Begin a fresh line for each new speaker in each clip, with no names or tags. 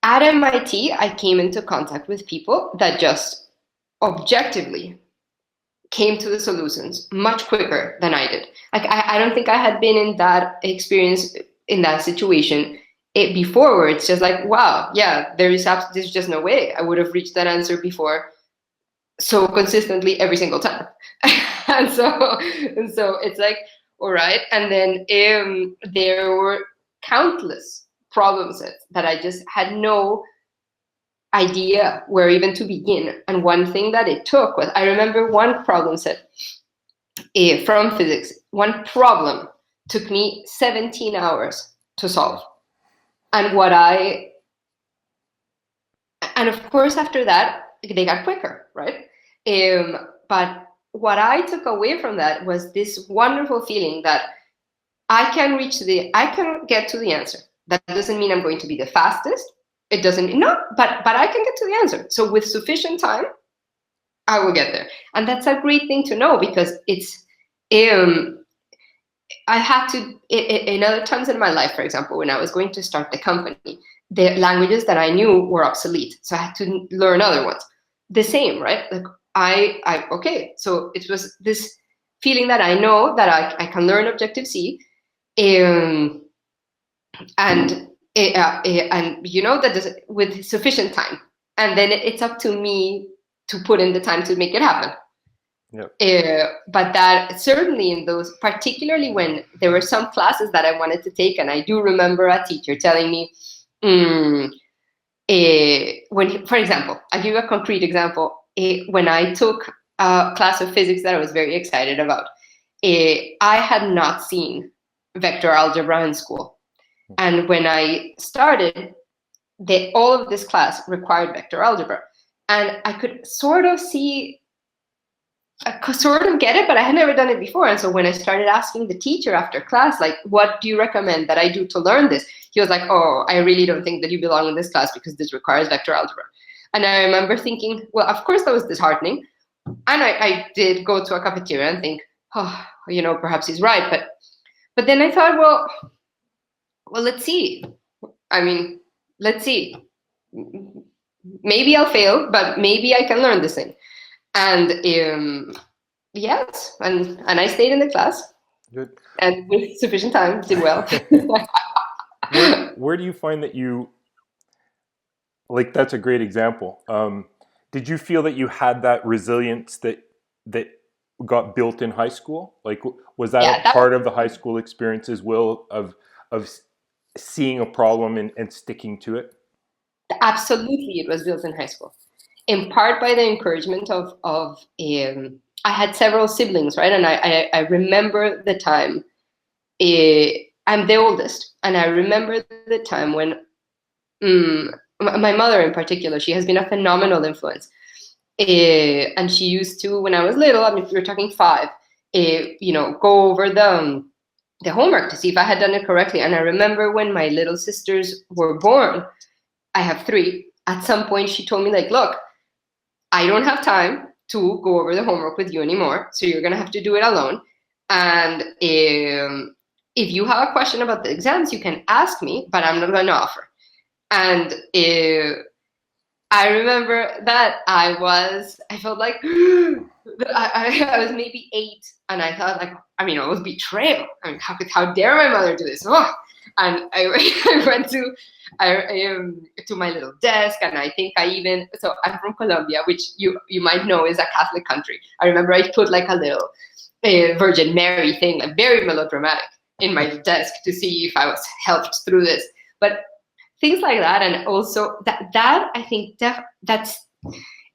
At MIT, I came into contact with people that just objectively came to the solutions much quicker than I did. Like I don't think I had been in that experience, in that situation before, where it's just like, wow, yeah, there's just no way I would have reached that answer before so consistently every single time. And so it's like, all right. And then there were countless problem sets that I just had no idea where even to begin. And one thing that it took was, I remember one problem set from physics, one problem took me 17 hours to solve. And of course, after that, they got quicker, right? But what I took away from that was this wonderful feeling that I can get to the answer. That doesn't mean I'm going to be the fastest. It doesn't, no, but I can get to the answer. So with sufficient time, I will get there. And that's a great thing to know, because it's, I had to, in other times in my life, for example, when I was going to start the company, the languages that I knew were obsolete. So I had to learn other ones. The same, right? Like okay. So it was this feeling that I know that I can learn Objective-C, and you know that with sufficient time, and then it's up to me to put in the time to make it happen. Yep. But that certainly in those, particularly when there were some classes that I wanted to take, and I do remember a teacher telling me, when, for example, I'll give you a concrete example. When I took a class of physics that I was very excited about, I had not seen vector algebra in school. And when I started, all of this class required vector algebra. And I could sort of get it, but I had never done it before. And so when I started asking the teacher after class, like, what do you recommend that I do to learn this? He was like, oh, I really don't think that you belong in this class because this requires vector algebra. And I remember thinking, well, of course that was disheartening. And I did go to a cafeteria and think, oh, perhaps he's right. But then I thought, well, let's see. I mean, let's see. Maybe I'll fail, but maybe I can learn this thing. And yes, and I stayed in the class.
Good.
And with sufficient time, did well.
Where do you find that you, like, that's a great example. Did you feel that you had that resilience that got built in high school? Like, was that a part of the high school experience as well, of seeing a problem and sticking to it?
Absolutely, it was built in high school. In part by the encouragement of I had several siblings, right? And I remember the time, I'm the oldest, and I remember the time when my mother in particular, she has been a phenomenal influence. And she used to, when I was little, I mean, we were talking 5, go over the homework to see if I had done it correctly. And I remember when my little sisters were born, I have 3, at some point she told me, like, look, I don't have time to go over the homework with you anymore, so you're going to have to do it alone. And if you have a question about the exams, you can ask me, but I'm not going to offer. And I remember that I felt like I was maybe 8, and I thought, like, I mean, it was betrayal. I mean, how dare my mother do this? Oh. And I went to my little desk, and I think so I'm from Colombia, which you might know is a Catholic country. I remember I put like a little Virgin Mary thing, like very melodramatic, in my desk to see if I was helped through this. But things like that, and also that I think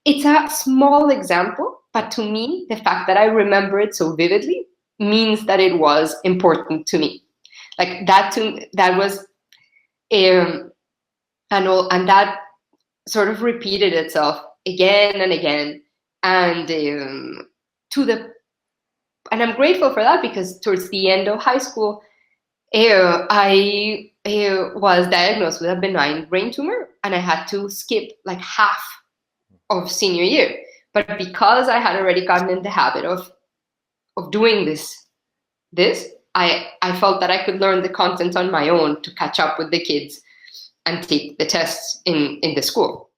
it's a small example, but to me, the fact that I remember it so vividly means that it was important to me. Like that was, and that sort of repeated itself again and again, and and I'm grateful for that, because towards the end of high school, I was diagnosed with a benign brain tumor, and I had to skip like half of senior year. But because I had already gotten in the habit of doing this, I felt that I could learn the content on my own to catch up with the kids. and take the tests in the school.